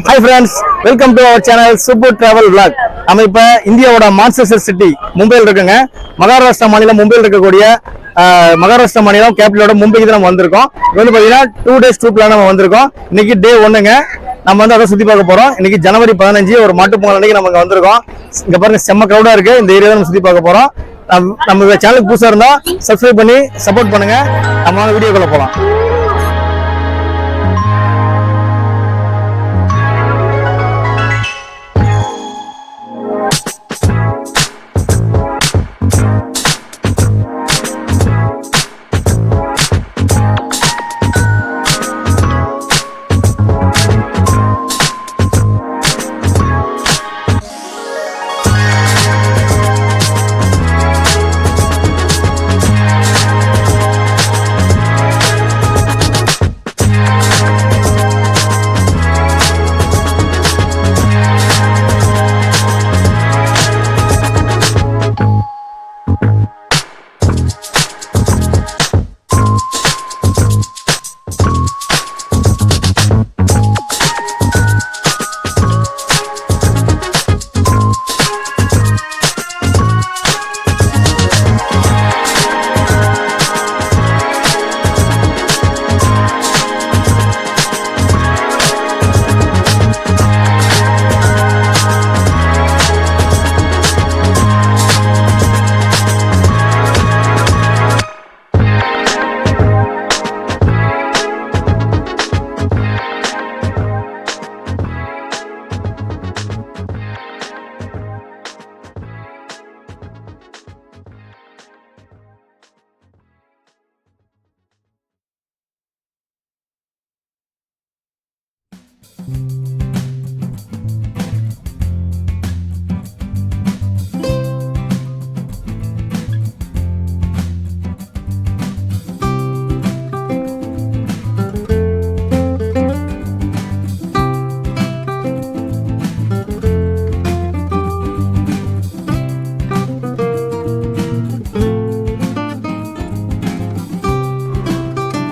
Hi friends, welcome to our channel Super Travel Vlog. நம்ம இப்ப இந்தியாவோட மான்செஸ்டர் சிட்டி மும்பையில் இருக்குங்க. மகாராஷ்டிரா மாநிலம் மும்பையில் இருக்கக்கூடிய மகாராஷ்டிரா மாநிலம் கேபிட்டலோட மும்பைக்கு தான் நம்ம வந்திருக்கோம். இது வந்து பாத்தீங்கன்னா 2 days ட்ரிப்ல நம்ம வந்திருக்கோம். இன்னைக்கு டே 1ங்க. நம்ம வந்து அதை சுத்தி பார்க்க போறோம். இன்னைக்கு ஜனவரி 15 ஒரு மாட்டு பொங்கல் அன்னைக்கு நம்ம வந்திருக்கோம். இங்க பாருங்க செம்ம கிரௌடா இருக்கு. இந்த ஏரியாவை நம்ம சுத்தி பார்க்க போறோம். நம்ம சேனலுக்கு புதுசா இருந்தா சப்ஸ்கிரைப் பண்ணி சப்போர்ட் பண்ணுங்க. நம்ம வீடியோக்குள்ள போலாம்.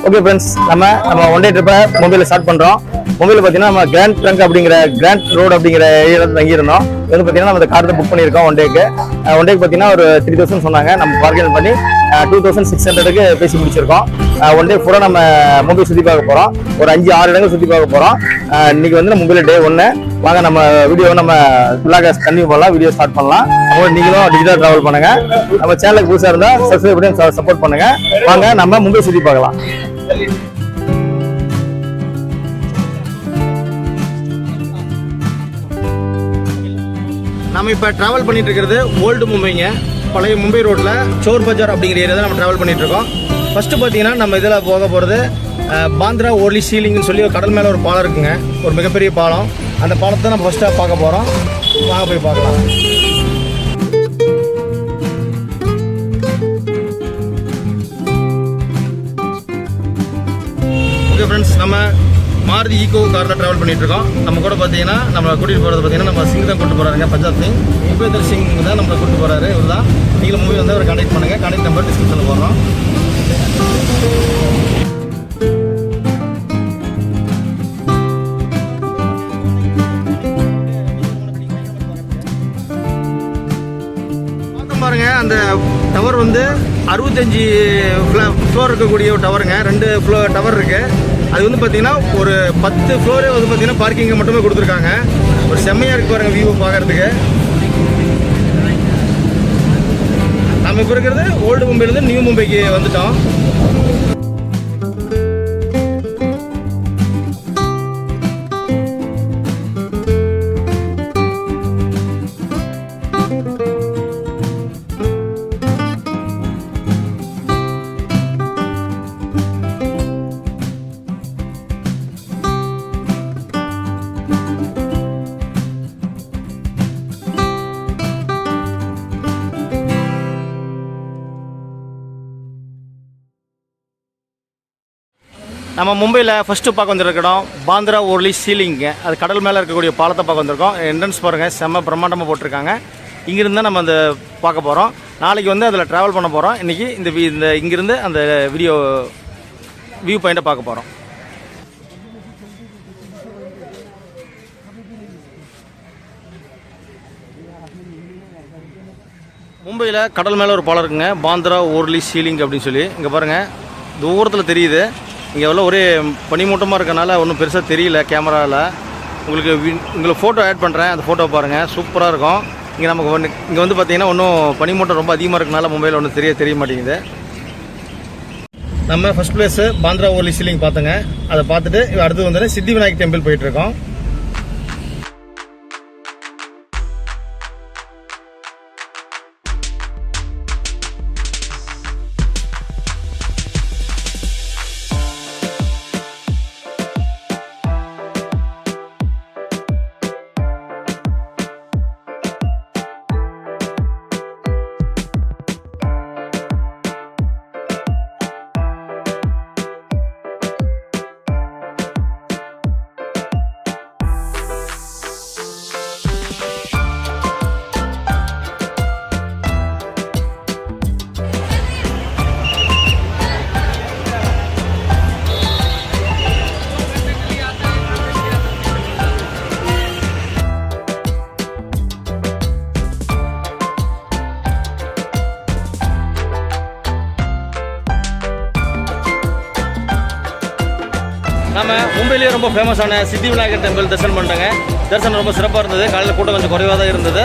ஓகே ஃப்ரெண்ட்ஸ், நம்ம ஒன் டே ட்ரிப்பை மும்பையில் ஸ்டார்ட் பண்ணுறோம். மும்பையில் பார்த்தீங்கன்னா நம்ம கிராண்ட் ட்ரங்க் அப்படிங்கிற கிராண்ட் ரோடு அப்படிங்கிற ஏரியாவில் தங்கியிருந்தோம். இது வந்து பார்த்தீங்கன்னா நம்ம இந்த கார் புக் பண்ணியிருக்கோம். ஒன் டேக்கு பார்த்தீங்கன்னா ஒரு 3000 சொன்னாங்க. நம்ம பார்கெயின் பண்ணி 2600க்கு பேசி முடிச்சிருக்கோம். ஒன் டே ஃபுல்லாக நம்ம மும்பை சுற்றி பார்க்க போகிறோம். ஒரு 5-6 இடங்கள் சுற்றி பார்க்க போகிறோம். இன்னைக்கு வந்து மும்பையில் டே 1. வாங்க நம்ம வீடியோவை நம்ம ஃபுல்லாக கண்டினியூ பண்ணலாம். வீடியோ ஸ்டார்ட் பண்ணலாம். நீங்களும் டிஜிட்டல் ட்ராவல் பண்ணுங்க. நம்ம சேனலுக்கு புதுசாக இருந்தால் சப்ஸ்கிரைப் பண்ணி சப்போர்ட் பண்ணுங்க. வாங்க நம்ம மும்பை சுற்றி பார்க்கலாம். நம்ம இப்போ ட்ராவல் பண்ணிட்டு இருக்கிறது ஓல்டு மும்பைங்க. பழைய மும்பை ரோட்டில் சோர் பஜார் அப்படிங்கிற ஏரியா தான் நம்ம ட்ராவல் பண்ணிட்டு இருக்கோம். ஃபர்ஸ்ட் பார்த்தீங்கன்னா நம்ம இதில் போக போகிறது பாந்திரா ஓர்லி சீலிங்னு சொல்லி ஒரு கடல் மேலே ஒரு பாலம் இருக்குங்க. ஒரு மிகப்பெரிய பாலம். அந்த பாலத்தை நம்ம ஃபர்ஸ்ட்டாக பார்க்க போகிறோம். வாங்க போய் பார்க்கலாம். ஓகே ஃப்ரெண்ட்ஸ், நம்ம மாருதி ஈகோ காரில் ட்ராவல் பண்ணிட்டு இருக்கோம். நம்ம கூட பார்த்தீங்கன்னா நம்ம கூட்டிகிட்டு போகிறது பார்த்தீங்கன்னா நம்ம சிங் தான் கூட்டு போகிறாருங்க. பஞ்சாப் சிங் உபேந்தர் சிங் தான் நம்மளை கூட்டு போகிறாரு. இவர் தான். நீங்களும் மூவி வந்து அவர் கான்டாக்ட் பண்ணுங்கள். கான்டாக்ட் நம்பர் டிஸ்கிரிப்ஷனில் போடுறோம். பாருங்க, அந்த டவர் வந்து 65 ஃப்ளோர் இருக்கக்கூடிய ஒரு டவருங்க. 2 டவர் இருக்கு. அது வந்து பார்த்தீங்கன்னா ஒரு 10 ஃப்ளோரே வந்து பார்த்தீங்கன்னா பார்க்கிங்கை மட்டுமே கொடுத்துருக்காங்க. ஒரு செம்மையாக இருக்கு பாருங்க வியூ பார்க்கறதுக்கு. நம்ம இப்போ இருக்கிறது ஓல்டு மும்பைலேருந்து நியூ மும்பைக்கு வந்துட்டோம். நம்ம மும்பையில் ஃபஸ்ட்டு பார்க்க வந்துருக்கோம் பாந்திரா ஓர்லி சீலிங்க. அது கடல் மேலே இருக்கக்கூடிய பாலத்தை பார்க்க வந்திருக்கோம். என்ட்ரன்ஸ் பாருங்கள், செம்ம பிரம்மாண்டமாக போட்டிருக்காங்க. இங்கிருந்து தான் நம்ம அந்த பார்க்க போகிறோம். நாளைக்கு வந்து அதில் ட்ராவல் பண்ண போகிறோம். இன்றைக்கி இந்த இங்கிருந்து அந்த வியூ பாயிண்ட்டை பார்க்க போகிறோம். மும்பையில் கடல் மேலே ஒரு பாலம் இருக்குங்க, பாந்திரா ஓர்லி சீலிங் அப்படின்னு சொல்லி. இங்கே பாருங்கள், தூரத்தில் தெரியுது. இங்கே எவ்வளோ ஒரே பனிமூட்டமாக இருக்கனால ஒன்றும் பெருசாக தெரியல கேமராவில். உங்களுக்கு ஃபோட்டோ ஆட் பண்ணுறேன், அந்த ஃபோட்டோ பாருங்கள், சூப்பராக இருக்கும். இங்கே நமக்கு இங்கே வந்து பார்த்திங்கன்னா ஒன்றும் பனிமூட்டம் ரொம்ப அதிகமாக இருக்கனால மும்பையில் ஒன்றும் தெரிய மாட்டேங்குது. நம்ம ஃபஸ்ட் பிளேஸு பாந்திரா ஓர்லி சீலிங் பார்த்தோங்க. அதை பார்த்துட்டு அடுத்து வந்து சித்தி விநாயக் டெம்பிள் போயிட்டுருக்கோம். நம்ம மும்பையிலேயே ரொம்ப ஃபேமஸான சித்தி விநாயகர் டெம்பிள் தரிசனம் பண்ணிட்டாங்க. தரிசனம் ரொம்ப சிறப்பாக இருந்தது. காலையில் கூட்டம் கொஞ்சம் குறைவாக தான் இருந்தது.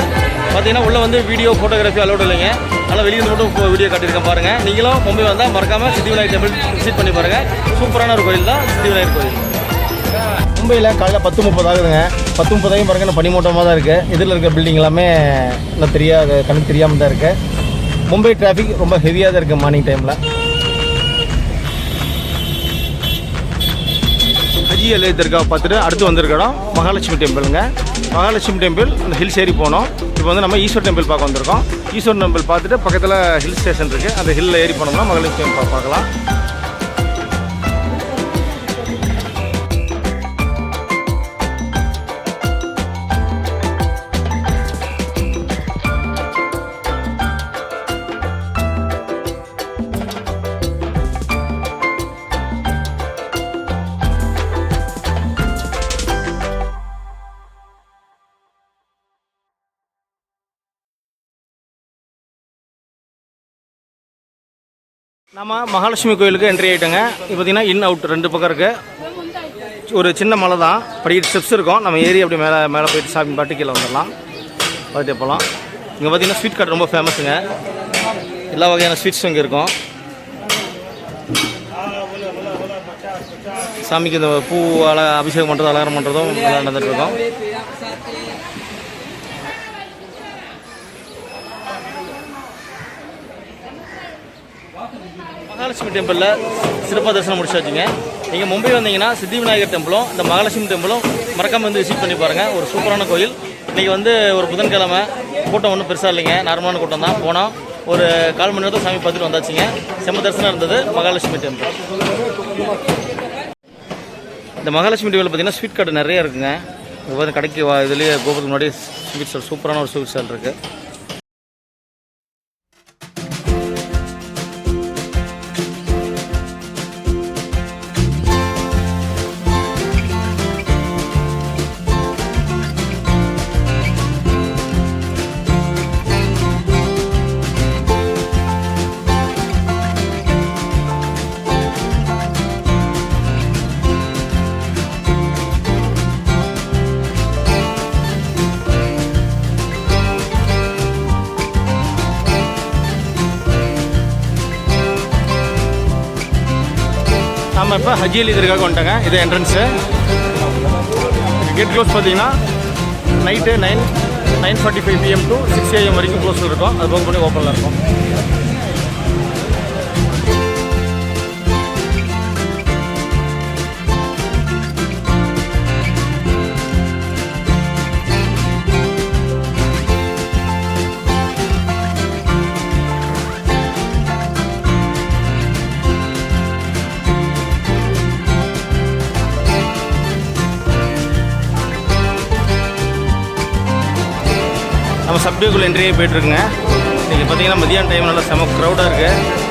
பார்த்தீங்கன்னா உள்ளே வந்து வீடியோ ஃபோட்டோகிராஃபி அலோடு இல்லைங்க. அதனால் வெளியிருந்து மட்டும் வீடியோ காட்டியிருக்கேன் பாருங்கள். நீங்களும் மும்பை வந்தால் மறக்காமல் சித்தி விநாயகர் டெம்பிள் விசிட் பண்ணி பாருங்கள். சூப்பரான ஒரு கோயில் தான் சித்தி விநாயகர் கோயில். மும்பையில் காலையில் 10:30 ஆகுதுங்க. 10:30 பாருங்கள், இன்னும் பனிமூட்டமாக தான் இருக்குது. இதில் இருக்க பில்டிங் எல்லாமே இன்னும் கண்ணுக்கு தெரியாமல் தான் இருக்குது. மும்பை டிராஃபிக் ரொம்ப ஹெவியாக தான் இருக்குது மார்னிங் டைமில். ஹஜி அலி தர்கா பார்த்துட்டு அடுத்து வந்திருக்கோம் மகாலட்சுமி டெம்பிளுங்க. மகாலட்சுமி டெம்பிள் அந்த ஹில்ஸ் ஏறி போனோம். இப்போ வந்து நம்ம ஈஸ்வர் டெம்பிள் பார்க்க வந்திருக்கோம். ஈஸ்வர் டெம்பிள் பார்த்துட்டு பக்கத்தில் ஹில் ஸ்டேஷன் இருக்குது, அந்த ஹில்லில் ஏறி போனோம்னா மகாலட்சுமி டெம்பிள் பார்க்கலாம். நம்ம மகாலட்சுமி கோயிலுக்கு என்ட்ரி ஆகிட்டோங்க. இப்போ பார்த்தீங்கன்னா இன் அவுட் 2 பக்கம் இருக்குது. ஒரு சின்ன மலை தான், படிக்கிட்டு ஸ்டெப்ஸ் இருக்கும். நம்ம ஏறி அப்படி மேலே போயிட்டு ஷாப்பிங் பாட்டு கீழே வந்துடலாம், பார்த்துட்டே போகலாம். இங்கே பார்த்தீங்கன்னா ஸ்வீட் கார்ட் ரொம்ப ஃபேமஸுங்க. எல்லா வகையான ஸ்வீட்ஸும் இங்கே இருக்கும். சாமிக்கு இந்த பூ அபிஷேகம் பண்ணுறதும் அலங்காரம் பண்ணுறதும் நல்லா நடந்துகிட்டு இருக்கும். மகாலட்சுமி டெம்பிளில் சிறப்பாக தரிசனம் முடிச்சாச்சுங்க. நீங்கள் மும்பை வந்தீங்கன்னா சித்தி விநாயகர் டெம்பிளும் இந்த மகாலட்சுமி டெம்பிளும் மறக்காமல் வந்து விசிட் பண்ணி பாருங்கள். ஒரு சூப்பரான கோயில். இன்றைக்கி வந்து ஒரு புதன்கிழமை, கூட்டம் ஒன்றும் பெருசாக இல்லைங்க, நார்மலான கூட்டம் தான். போனோம், ஒரு 1/4 மணி நேரத்தில் சாமி பார்த்துட்டு வந்தாச்சுங்க. செம்ம தரிசனம் இருந்தது மகாலட்சுமி டெம்பிள். இந்த மகாலட்சுமி டெம்பிள் பார்த்தீங்கன்னா ஸ்வீட் கார்டு நிறைய இருக்குங்க. கடைக்கு இதுலேயே கோபுரத்துக்கு முன்னாடி ஸ்வீட் ஸ்டால், சூப்பரான ஒரு ஸ்வீட் ஸ்டால் இருக்குது. நம்ம இப்போ ஹஜி அலி தர்காவுக்கு வந்துட்டாங்க. இது என்ட்ரன்ஸு. கேட் க்ளோஸ் பார்த்தீங்கன்னா நைட்டு 9:45 PM to 6 AM வரைக்கும் க்ளோஸில் இருக்கும். அது போக பண்ணி ஓப்பனில் இருக்கும். நம்ம சப்டேக்குள்ள என்ட்ரியே போயிட்டுருக்குங்க. இன்றைக்கி பார்த்தீங்கன்னா மதியான டைம் நல்லா செம க்ரௌடாக இருக்குது.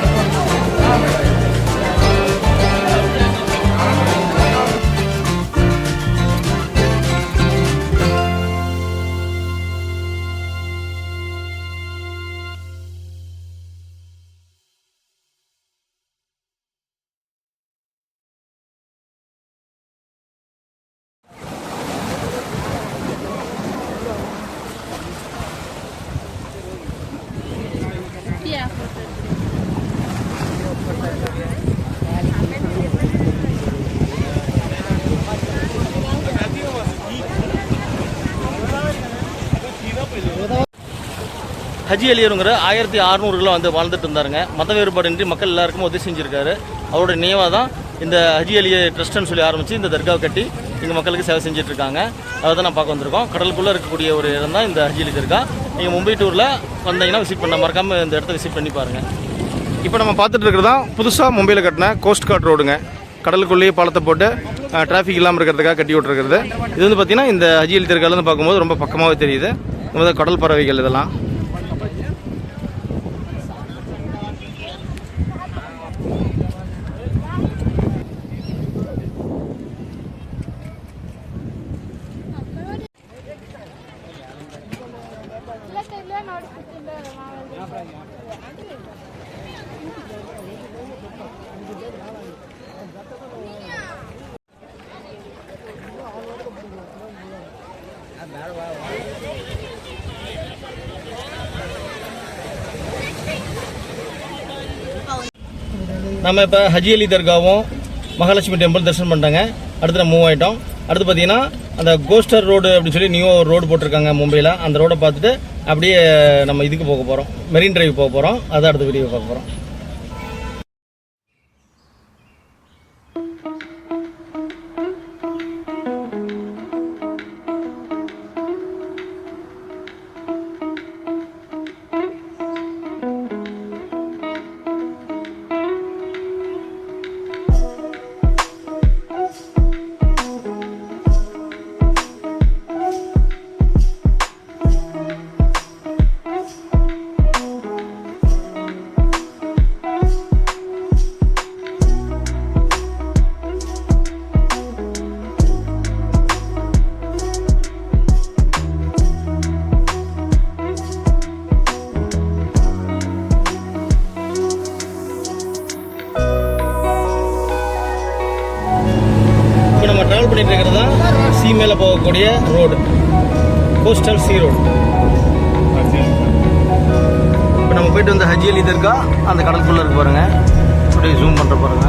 ஹஜி அலியருங்கிற 1600 வந்து வாழ்ந்துட்டு இருந்தாருங்க. மத வேறுபாடின்றி மக்கள் எல்லாருக்கும் உதவி செஞ்சுருக்காரு. அவரோட நினைவாக தான் இந்த ஹஜி அலிய ட்ரஸ்ட்னு சொல்லி ஆரம்பித்து இந்த தர்காவை கட்டி இங்கே மக்களுக்கு சேவை செஞ்சுட்டு இருக்காங்க. அதை தான் நான் பார்க்க வந்திருக்கோம். கடலுக்குள்ளே இருக்கக்கூடிய ஒரு இடம் தான் இந்த ஹஜி அலி தர்கா. நீங்கள் மும்பை டூரில் வந்தீங்கன்னா விசிட் பண்ண மறக்காமல் இந்த இடத்த விசிட் பண்ணி பாருங்கள். இப்போ நம்ம பார்த்துட்டு இருக்கிறது தான் புதுசாக மும்பையில் கட்டின கோஸ்ட் கார்ட் ரோடுங்க. கடலுக்குள்ளேயே பாலத்தை போட்டு டிராஃபிக் இல்லாமல் இருக்கிறதுக்காக கட்டி விட்டுருக்கிறது. இது வந்து பார்த்திங்கன்னா இந்த ஹஜி அலி தர்காலேருந்து பார்க்கும்போது ரொம்ப பக்கமாகவே தெரியுது. இந்த கடல் பறவைகள் இதெல்லாம். நம்ம இப்போ ஹஜி அலி தர்காவும் மகாலட்சுமி டெம்பிள் தரிசனம் பண்ணிட்டாங்க. அடுத்து நம்ம மூவ் ஆகிட்டோம். அடுத்து பார்த்தீங்கன்னா அந்த கோஸ்டர் ரோடு அப்படின்னு சொல்லி நியூ ரோடு போட்டிருக்காங்க மும்பையில். அந்த ரோடை பார்த்துட்டு அப்படியே நம்ம இதுக்கு போக போகிறோம், மெரின் டிரைவ் போக போகிறோம். அதை அடுத்த வீடியோ பார்க்க போகிறோம். ட்ராவல் பண்ணிட்டு இருக்கிறது தான் சி மேலே போகக்கூடிய ரோடு, கோஸ்டல் சி ரோடு. இப்போ நம்ம போயிட்டு வந்து ஹஜி அலி தர்கா அந்த கடலுக்குள்ளே இருக்கு பாருங்க. அப்படியே ஜூம் பண்ணுற பாருங்க.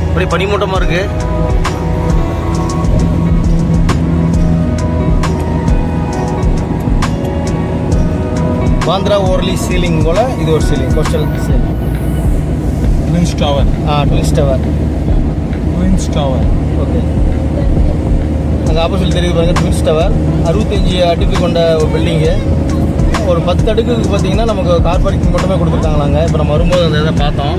அப்படியே பனிமூட்டமாக இருக்கு. பாந்திரா ஓர்லி சீலிங் போல் இது ஒரு ceiling, coastal ceiling. Twins tower. Twins tower. Okay, அங்கே ஆப்போசிட் தெரியுது பாருங்க, ட்வின்ஸ் டவர். 65 அடுக்கு கொண்ட ஒரு பில்டிங்கு. ஒரு 10 அடுக்குக்கு பார்த்தீங்கன்னா நமக்கு கார் பார்க்கிங் மட்டுமே கொடுத்துருக்காங்களாங்க. இப்போ நம்ம வரும்போது அந்த இதை பார்த்தோம்.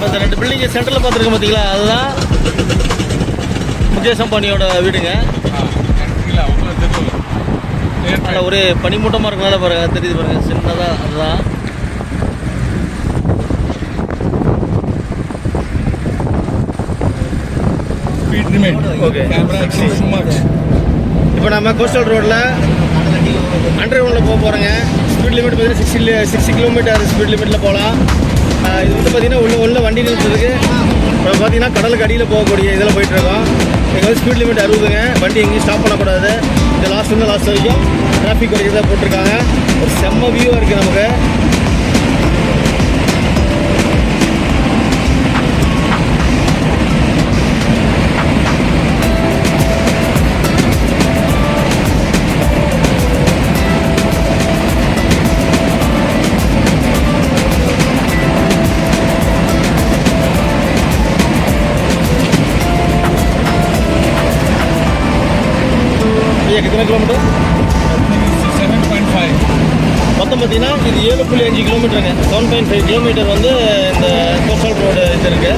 இந்த 2 பில்டிங் சென்டரில் பார்த்துருக்கோம் பார்த்தீங்களா, அதுதான் முகேஷ் அம்பானியோட வீடுங்க. அதில் ஒரு பனிமூட்டமாக இருக்கிறதால பாருங்க, தெரியுது பாருங்க, சின்னதாக. அதுதான் ஓகே. இப்போ நம்ம கோஸ்டல் ரோட்டில் அண்டர் கிரவுண்டில் போக போகிறோங்க. ஸ்பீட் லிமிட் பார்த்தீங்கன்னா 60 கிலோமீட்டர் ஸ்பீட் லிமிட்டில் போகலாம். இது வந்து பார்த்தீங்கன்னா உள்ள வண்டி நிறுத்துறதுக்கு இப்போ பார்த்தீங்கன்னா கடலுக்கு அடியில் போகக்கூடிய இதில் போயிட்டுருக்கோம். எங்கள் வந்து ஸ்பீட் லிமிட் 60ங்க. வண்டி எங்கேயும் ஸ்டாப் பண்ணக்கூடாது. இந்த லாஸ்ட் வரைக்கும் டிராஃபிக் வரைக்கும் போட்டிருக்காங்க. ஒரு செம்ம வியூவாக இருக்குது நமக்கு. कितने किलोमीटर? 7.5. மொத்தம் பார்த்தீங்கன்னா இது 7.5 கிலோமீட்டருங்க. 7.5 கிலோமீட்டர் வந்து இந்த கோஸ்டல் ரோடு இது இருக்குது.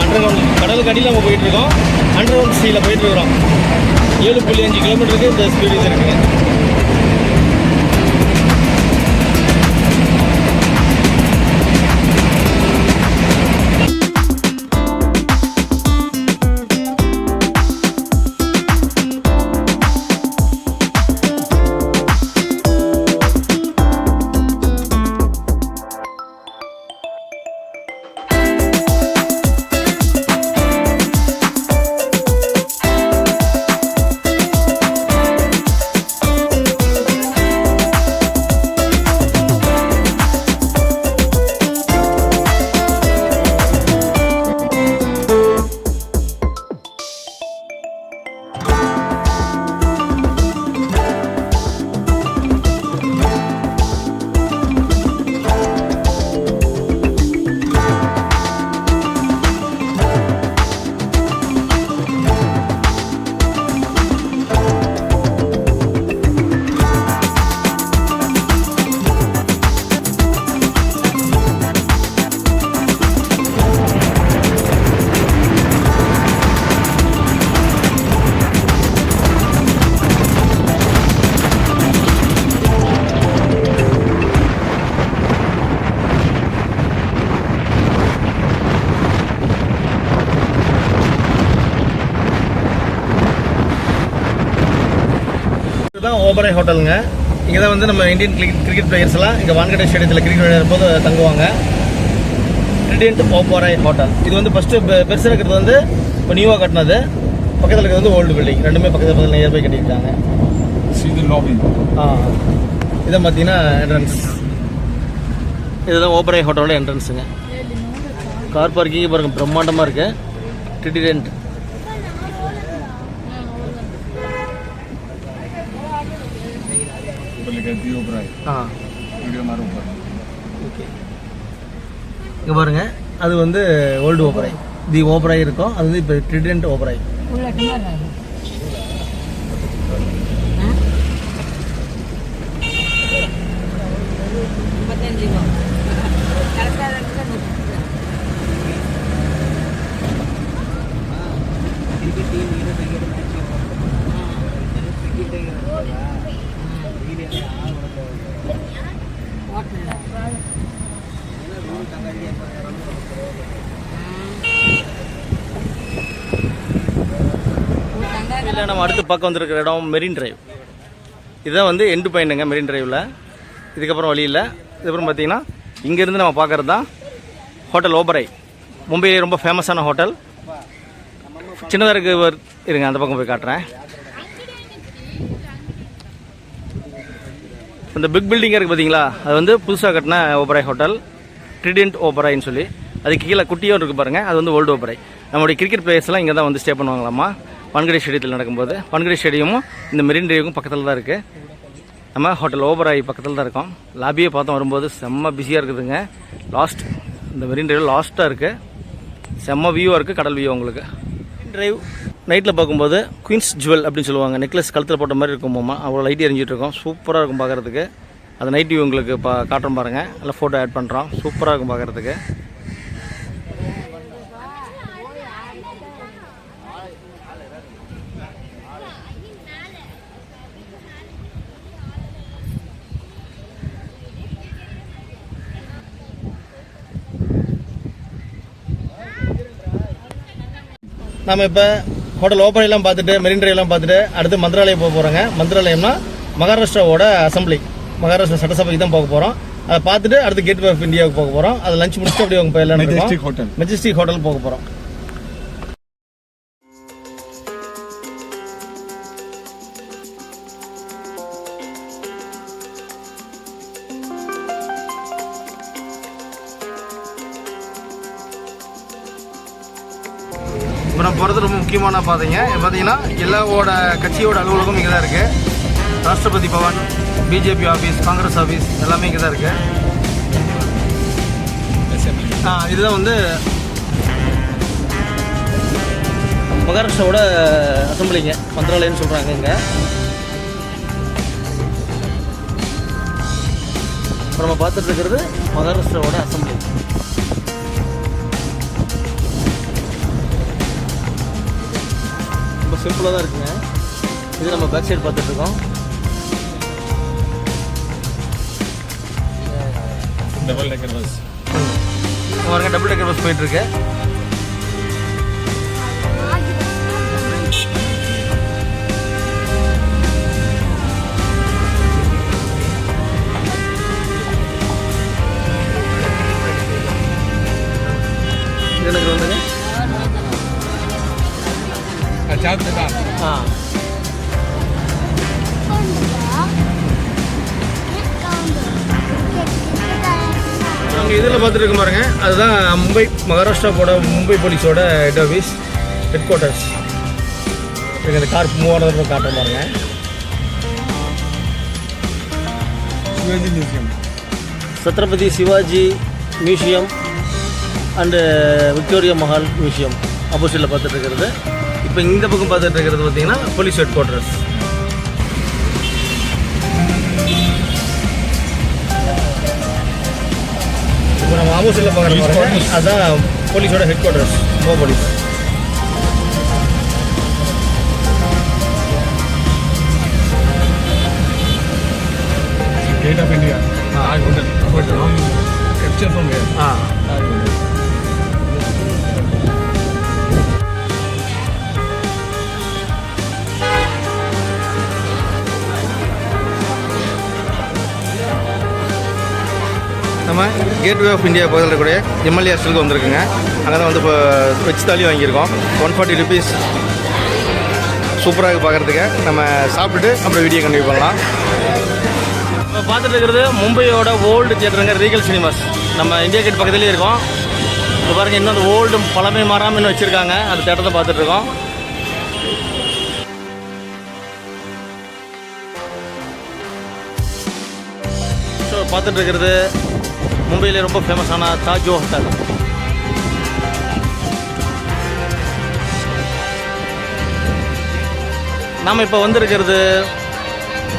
அண்டர் கிரவுண்ட் கடலுக்கு அடியில் நம்ம போயிட்டுருக்கோம். Under ground சீயில் போயிட்டுருக்குறோம். 7.5 கிலோமீட்டருக்கு இந்த ஸ்பீடு இது இருக்குங்க. ஓபராய் ஹோட்டலுங்க. இங்கே தான் வந்து நம்ம இந்தியன் கிரிக்கெட் பிளேயர்ஸ்லாம் இங்கே வான்கடே ஸ்டேடியத்தில் கிரிக்கெட் விளையாடும் போது தங்குவாங்க. ட்ரிடென்ட் ஓபராய் ஹோட்டல். இது வந்து ஃபஸ்ட்டு பெருசாக இருக்கிறது வந்து இப்போ நியூவாக கட்டினது. பக்கத்தில் இருக்கிறது வந்து ஓல்டு பில்டிங். ரெண்டுமே பக்கத்தில் நியர்பை கட்டியிருக்காங்க. See the lobby. இதை பார்த்தீங்கன்னா என்ட்ரன்ஸ். இதுதான் ஓபராய் ஹோட்டலோட என்ட்ரன்ஸுங்க. கார் பார்க்கிங் பாருங்க பிரம்மாண்டமாக இருக்கு. ட்ரிடென்ட் ऊपर लिखा है The Oberoi. वीडियो हमारे ऊपर. ஓகே. இங்கே பாருங்க அது வந்து ஓல்டு ஓபராய். தி ஓபராய் இருக்கும். அது வந்து இப்போ ட்ரிடென்ட் ஓபராய். இல்லை நம்ம அடுத்து பக்கம் வந்திருக்கிற இடம் மெரின் டிரைவ். இதுதான் வந்து எண்டு பாயிண்ட்டுங்க மெரின் டிரைவில். இதுக்கப்புறம் வழி இல்லை. இதுக்கப்புறம் பார்த்தீங்கன்னா இங்கேருந்து நம்ம பார்க்குறது தான் ஹோட்டல் ஓபராய். மும்பையிலே ரொம்ப ஃபேமஸான ஹோட்டல். சின்னதாக இருக்கு இருங்க, அந்த பக்கம் போய் காட்டுறேன். இந்த பிக் பில்டிங்காக இருக்குது பார்த்தீங்களா, அது வந்து புதுசாக கட்டின ஓபராய் ஹோட்டல். ட்ரிடென்ட் ஓபராய்ன்னு சொல்லி. அதுக்கு கீழே குட்டியும் இருக்குது பாருங்கள், அது வந்து ஓல்டு ஓபராய். நம்மளுடைய கிரிக்கெட் பிளேயர்ஸ்லாம் இங்கே தான் வந்து ஸ்டே பண்ணுவாங்களாமா வான்கடே ஸ்டேடியத்தில் நடக்கும்போது. வான்கடே ஸ்டேடியமும் இந்த மெரின் டிரைவுக்கும் பக்கத்தில் தான் இருக்குது. நம்ம ஹோட்டல் ஓபராய் பக்கத்தில் தான் இருக்கோம். லாபியை பார்த்தோம் வரும்போது செம்ம பிஸியாக இருக்குதுங்க. லாஸ்ட் இந்த மெரின் டிரைவ் லாஸ்ட்டாக இருக்குது. செம்ம வியூவாக இருக்குது, கடல் வியூ உங்களுக்கு. மெரின் டிரைவ் நைட்டில் பார்க்கும்போது குயின்ஸ் ஜுவல் அப்படின்னு சொல்லுவாங்க. நெக்லஸ் கழுத்தில் போட்ட மாதிரி இருக்குமாம்மா. அவ்வளோ லைட் எரிஞ்சிட்டு இருக்கோம். சூப்பராக இருக்கும் பார்க்குறதுக்கு. அது நைட் வியூ உங்களுக்கு காட்டுறோம் பாருங்கள். நல்லா ஃபோட்டோ ஆட் பண்ணுறோம். சூப்பராக இருக்கும் பார்க்குறதுக்கு. நம்ம இப்போ ஹோட்டல் ஓபராய்லாம் பார்த்துட்டு மெரின் டிரைவ்லாம் பார்த்துட்டு அடுத்து மந்திராலயம் போக போகிறோங்க. மந்திராலயம்னா மகாராஷ்டிராவோட அசம்பிளி, மகாராஷ்டிரா சட்டசபைக்கு தான் போக போகிறோம். அதை பார்த்துட்டு அடுத்து கேட் வே ஆஃப் இந்தியாவுக்கு போக போகிறோம். அதை லஞ்ச் முடிச்சுட்டு அப்படியே அவங்க போயிடலாம். மெஜஸ்டிக் ஹோட்டல் போக போகிறோம். இப்போ நம்ம போகிறது ரொம்ப முக்கியமான பாதைங்க. பார்த்தீங்கன்னா எல்லாவோட கட்சியோட அலுவலகம் இங்கே தான் இருக்குது. Rashtrapati Bhavan, BJP office, Congress office எல்லாமே இங்கே தான் இருக்குது. இதுதான் வந்து மகாராஷ்டிராவோட அசம்பிளிங்க, மந்திராலயம்னு சொல்கிறாங்க இங்கே. இப்போ நம்ம பார்த்துட்டு இருக்கிறது மகாராஷ்டிராவோட அசம்பிளி. ரொம்ப சிம்பிளாக தான் இருக்குங்க. இது நம்ம பேக் சைடு பார்த்துட்ருக்கோம். डबल डेकर बस பாருங்க, டபுள் டெக்கர் பஸ் போயிட்டு இருக்கு. எனக்கு வந்துங்க நாங்கள் இதில் பார்த்துட்டு இருக்க பாருங்க, அதுதான் மும்பை மகாராஷ்டிராவோட மும்பை போலீஸோட ஹெட் ஆஃபீஸ், ஹெட் குவார்ட்டர்ஸ். எனக்கு இந்த கார் மூவ் ஆனது காட்டுற பாருங்க. Shivaji museum, Chhatrapati Shivaji museum and Victoria Mahal museum ஆப்போசிட்டில் பார்த்துட்டு இருக்கிறது. இப்போ இந்த பக்கம் பார்த்துட்டு இருக்கிறது பார்த்தீங்கன்னா போலீஸ் ஹெட் குவார்ட்டர்ஸ். இப்போ நம்ம ஆப்போசிட்டில் பார்க்குற பாருங்க, அதுதான் போலீஸோட headquarters, Mumbai police. Gate of India, Taj hotel, capture from here. Gateway of India பக்கத்தில் இருக்கக்கூடிய எம்எல்ஏ ஹாஸ்டலுக்கு வந்திருக்குங்க. அங்கே தான் வந்து இப்போ வெஜ் தாலி வாங்கியிருக்கோம். 140 rupees. சூப்பராக பார்க்குறதுக்கு. நம்ம சாப்பிட்டுட்டு அப்புறம் வீடியோ கண்டினியூ பண்ணலாம். இப்போ பார்த்துட்டு இருக்கிறது மும்பையோட ஓல்டு தியேட்டருங்க, ரீகல் சினிமாஸ். நம்ம இந்தியா கேட் பக்கத்துலேயே இருக்கோம். இப்போ பாருங்கள், இன்னும் அந்த ஓல்டு பழமை மாறாமல் இன்னும் வச்சுருக்காங்க. அந்த தேட்டரை பார்த்துட்ருக்கோம். ஸோ பார்த்துட்டு இருக்கிறது மும்பையில் ரொம்ப ஃபேமஸான தாஜ் ஹோட்டல். நாம் இப்போ வந்திருக்கிறது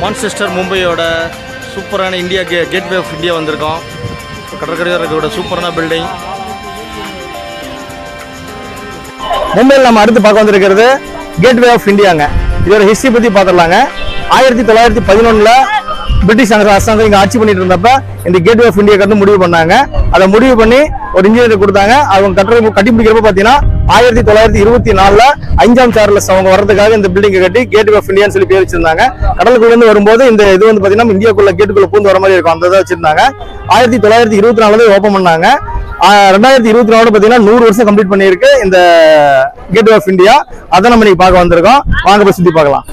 மான்செஸ்டர் மும்பையோட சூப்பரான இந்தியா கேட்வே ஆஃப் இந்தியா வந்திருக்கோம். கடற்கரையோட சூப்பரான பில்டிங். மும்பையில் நம்ம அடுத்து பார்க்க வந்திருக்கிறது கேட்வே ஆஃப் இந்தியாங்க. இதோட ஹிஸ்டரி பற்றி பார்த்துடலாங்க. 1911 பிரிட்டிஷ் அரசாங்கம் இங்கே ஆட்சி பண்ணிட்டு இருந்தப்ப இந்த கேட்வே ஆஃப் இந்தியா கட்டு முடிவு பண்ணாங்க. அதை முடிவு பண்ணி ஒரு இன்ஜினியர் கொடுத்தாங்க. அவங்க கட்டி பிடிக்கிறப்ப பார்த்தீங்கன்னா 1924 5ஆம் சார்லஸ் அவங்க வர்றதுக்காக இந்த பில்டிங்கை கட்டி கேட்வே ஆஃப் இந்தியான்னு சொல்லி பேர் வச்சிருந்தாங்க. கடலுக்குள்ளேருந்து வரும்போது இந்த இது வந்து பார்த்தீங்கன்னா இந்தியாக்குள்ள கேட்டுக்குள்ள பூந்து வர மாதிரி இருக்கும். அந்த இதை வச்சிருந்தாங்க. 1924 ஓப்பன் பண்ணாங்க. 2024 பார்த்தீங்கன்னா 100 வருஷம் கம்ப்ளீட் பண்ணியிருக்கு இந்த கேட்வே ஆஃப் இந்தியா. அதை நம்ம இன்னைக்கு பார்க்க வந்திருக்கோம். வாங்க போய் சுற்றி பார்க்கலாம்.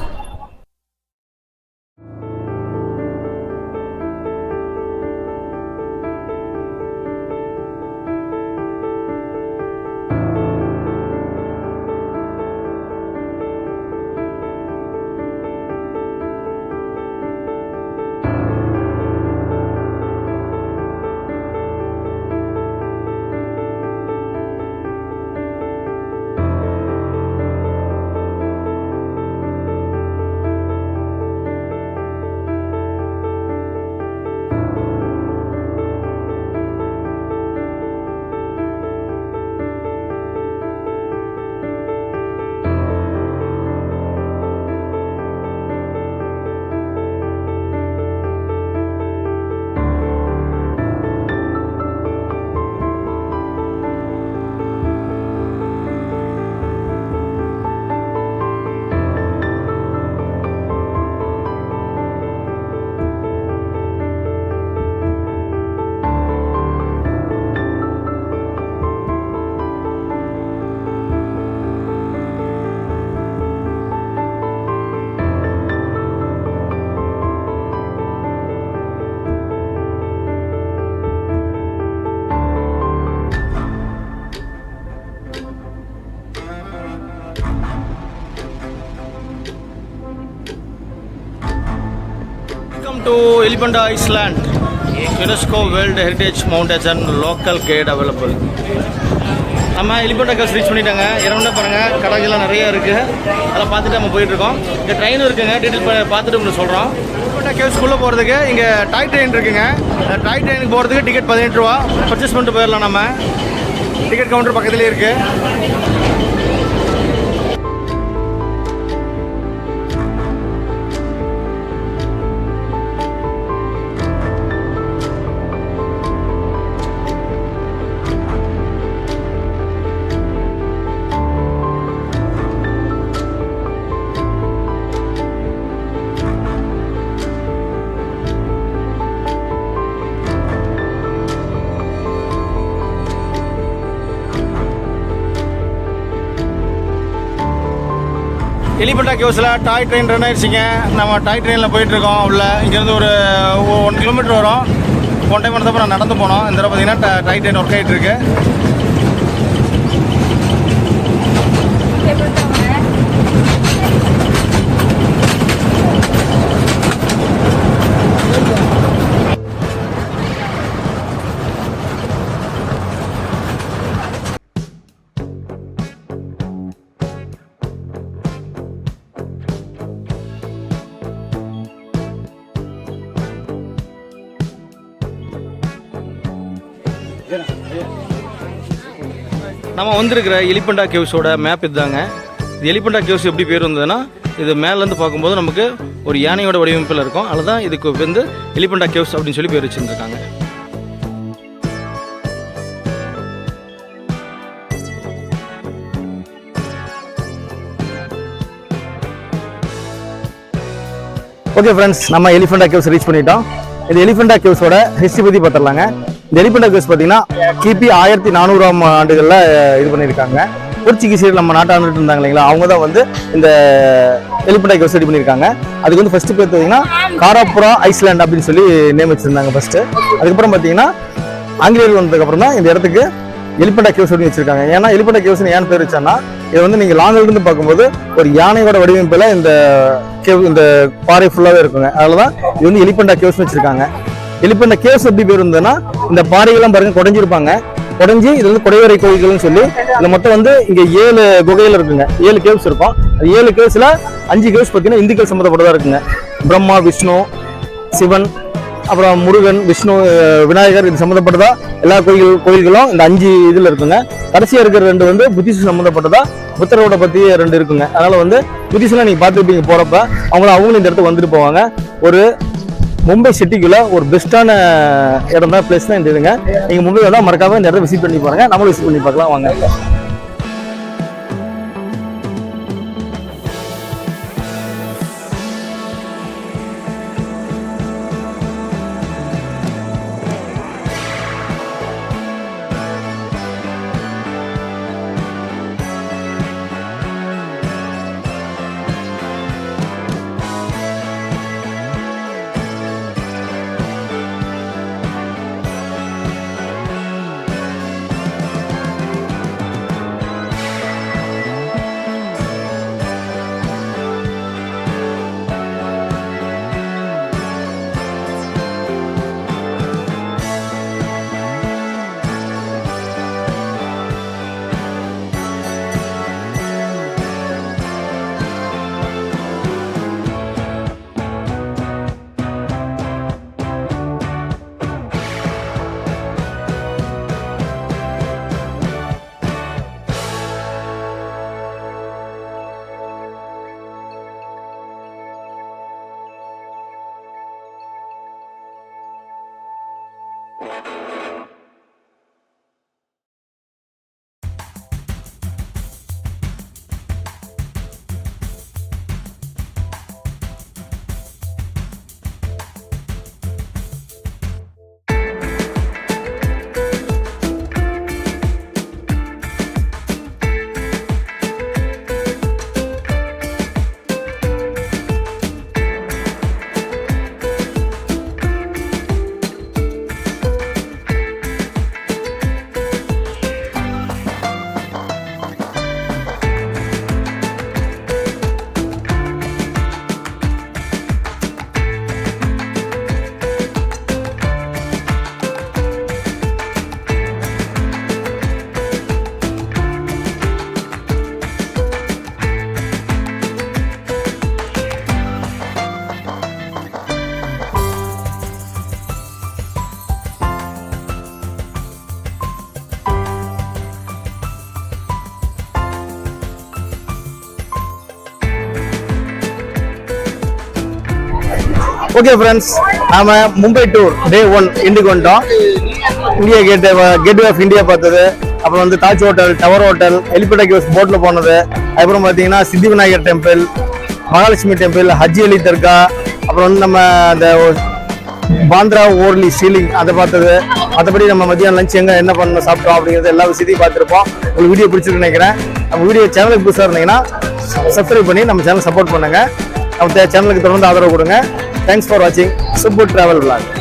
Welcome to Elephant Island. UNESCO World Heritage Mountains and local guide available. நம்ம எலிபெண்டா கேவ்ஸ் ரீச் பண்ணிட்டாங்க. இரண்டா பாருங்கள், கடைகள்லாம் நிறைய இருக்குது. அதெல்லாம் பார்த்துட்டு நம்ம போயிட்டுருக்கோம். இங்கே ட்ரெயின் இருக்குங்க. டீட்டெயில் பார்த்துட்டு உங்களுக்கு சொல்கிறோம். எலிபெண்டா கேவ்ஸ்குள்ளே போகிறதுக்கு இங்கே டாய் ட்ரெயின் இருக்குங்க. டாய் ட்ரெயினுக்கு போகிறதுக்கு டிக்கெட் 18 ரூபா. பர்ச்சேஸ் பண்ணிட்டு போயிடலாம். நம்ம டிக்கெட் கவுண்டர் பக்கத்துலேயே இருக்குது. எலிபெண்டா கேவ்ஸில் டாய் ட்ரெயின் ரன் ஆயிடுச்சிங்க. நம்ம டாய் ட்ரெயினில் போயிட்டுருக்கோம். உள்ள இங்கேருந்து ஒரு 1 கிலோமீட்டர் வரும். ஒன் டைம் வந்தப்போ நான் நடந்து போனோம். இந்த தடவை பார்த்தீங்கன்னா டாய் ட்ரெயின் ஒர்க் ஆகிட்டு இருக்கு. நம்ம வந்திருக்கிற எலிபெண்டா கேவ்ஸோட மேப் இதுதாங்க. இது எலிபெண்டா கேவ்ஸ் எப்படி பேர் வந்ததுன்னா, இது மேலேருந்து பார்க்கும்போது நமக்கு ஒரு யானையோட வடிவமைப்பில் இருக்கும். அதுதான் இதுக்கு வந்து எலிபெண்டா கேவ்ஸ் அப்படின்னு சொல்லி பேர் வச்சுருந்துருக்காங்க. ஓகே ஃப்ரெண்ட்ஸ், நம்ம எலிஃபெண்டா கேவ்ஸ் ரீச் பண்ணிட்டோம். இது எலிஃபெண்டா கேவ்ஸோட ஹிஸ்ட்ரி பற்றி பார்த்துடலாங்க. இந்த எலிபெண்டா கேவ்ஸ் பார்த்தீங்கன்னா கிபி 1400ஆம் ஆண்டுகளில் இது பண்ணியிருக்காங்க. போர்ச்சுகீசியர் நம்ம நாட்டை ஆண்டுட்டு இருந்தாங்க இல்லைங்களா, அவங்க தான் வந்து இந்த எலிபெண்டா கேவ்ஸ் ரெடி பண்ணியிருக்காங்க. அதுக்கு வந்து ஃபர்ஸ்ட் பேர் பார்த்தீங்கன்னா காராப்புரா ஐஸ்லாண்ட் அப்படின்னு சொல்லி நேம் வச்சிருந்தாங்க ஃபர்ஸ்ட். அதுக்கப்புறம் பார்த்தீங்கன்னா ஆங்கிலேயர்கள் வந்ததுக்கு அப்புறம் தான் இந்த இடத்துக்கு எலிபெண்டா கேவ்ஸ் அப்படின்னு வச்சிருக்காங்க. ஏன்னா எலிபெண்டா கேவ்ஸ் ஏன் பேர் வச்சான்னா, இதை வந்து நீங்க லாங்கில இருந்து பார்க்கும்போது ஒரு யானையோட வடிவமைப்புல இந்த பாறை ஃபுல்லாவே இருக்குங்க. அதனாலதான் இது வந்து எலிபெண்டா கேவ்ஸ் வச்சிருக்காங்க. எலிபெண்டா கேவ்ஸ் எப்படி பேர் இருந்ததுன்னா, இந்த பாறைகள்லாம் பாருங்க குடைஞ்சிருப்பாங்க. குடைஞ்சி இது வந்து குடைவரை கோயில்கள்னு சொல்லி இந்த மொத்தம் வந்து இங்க 7 குகைகள் இருக்குங்க. 7 கேவ்ஸ் இருக்கும். 7 கேவ்ஸ்ல 5 கேவ்ஸ் பார்த்தீங்கன்னா இந்துக்கள் சம்மந்தப்பட்டதா இருக்குங்க. பிரம்மா, விஷ்ணு, சிவன், அப்புறம் முருகன், விஷ்ணு, விநாயகர் இது சம்மந்தப்பட்டதா எல்லா கோயில்களும் இந்த 5 இதுல இருக்குங்க. கடைசியா இருக்கிற 2 வந்து புத்திஸ்ட் சம்மந்தப்பட்டதா, புத்தரோட பத்தி 2 இருக்குங்க. அதனால வந்து புத்திஸ்ட்லாம் நீங்க பார்த்துருப்பீங்க போறப்ப, அவங்களும் இந்த இடத்துக்கு வந்துட்டு போவாங்க. ஒரு மும்பை சிட்டிக்குள்ள ஒரு பெஸ்ட்டான இடம் தான், பிளேஸ் தான் இந்த இதுங்க. நீங்க மும்பை வந்தா மறக்காம இந்த இடத்த விசிட் பண்ணி பாருங்க. நம்மளும் விசிட் பண்ணி பார்க்கலாம் வாங்க. ஓகே ஃப்ரெண்ட்ஸ், நாம மும்பை டூர் டே 1 இண்டிக்கு வந்துட்டோம். இந்தியா கேட்வே ஆஃப் இந்தியா பார்த்தது, அப்புறம் வந்து Taj hotel, tower hotel, Elephanta caves போட்ல போனது, அதுக்கப்புறம் பார்த்தீங்கன்னா சித்தி விநாயகர் டெம்பிள், மகாலட்சுமி டெம்பிள், ஹஜ்ஜி அலி தர்கா, அப்புறம் வந்து நம்ம அந்த பாந்திரா ஓர்லி சீலிங் அதை பார்த்தது. மற்றபடி நம்ம மதியம் லஞ்ச் என்ன பண்ணணும் சாப்பிட்டோம் அப்படிங்கிறது எல்லா விஷயத்தையும் பார்த்துருப்போம். உங்களுக்கு வீடியோ பிடிச்சிருக்குன்னு நினைக்கிறேன். நம்ம வீடியோ சேனலுக்கு புதுசாக இருந்தீங்கன்னா சப்ஸ்கிரைப் பண்ணி நம்ம சேனல் சப்போர்ட் பண்ணுங்க. நம்ம சேனலுக்கு தொடர்ந்து ஆதரவு கொடுங்க. தேங்க்ஸ் ஃபார் வாட்சிங் சுப்பு டிராவல் vlog.